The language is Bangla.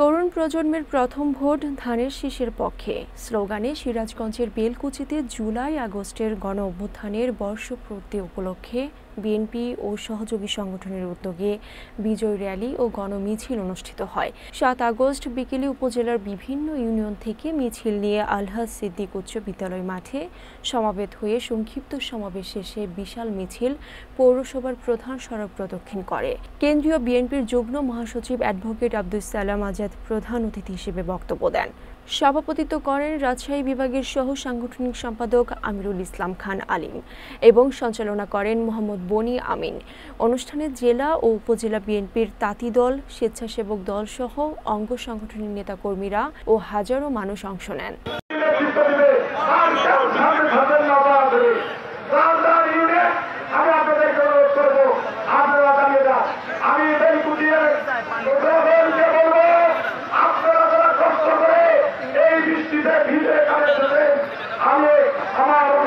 তরুণ প্রজন্মের প্রথম ভোট ধানের শীষের পক্ষে স্লোগানে সিরাজগঞ্জের বেলকুচিতে জুলাই আগস্টের গণ অভ্যুত্থানের বর্ষপূর্তি উপলক্ষে বিএনপি ও সহযোগী সংগঠনের উদ্যোগে বিজয় র্যালি ও গণমিছিল অনুষ্ঠিত হয়। ৭ আগস্ট বিকেলে উপজেলার বিভিন্ন ইউনিয়ন থেকে মিছিল নিয়ে আলহাজ সিদ্দিক উচ্চ বিদ্যালয় মাঠে সমাবেত হয়ে সংক্ষিপ্ত সমাবেশ শেষে বিশাল মিছিল পৌরসভার প্রধান সড়ক প্রদক্ষিণ করে। কেন্দ্রীয় বিএনপির যুগ্ম মহাসচিব অ্যাডভোকেট আব্দুস সালাম আজাদ প্রধান অতিথি হিসেবে বক্তব্য দেন। সভাপতিত্ব করেন রাজশাহী বিভাগের সহ সাংগঠনিক সম্পাদক আমিরুল ইসলাম খান আলিম এবং সঞ্চালনা করেন মোহাম্মদ বনি আমিন। অনুষ্ঠানে জেলা ও উপজেলা বিএনপির তাঁতি দল, স্বেচ্ছাসেবক দল সহ অঙ্গ সংগঠনের নেতাকর্মীরা ও হাজারো মানুষ অংশ নেন। আমি আমার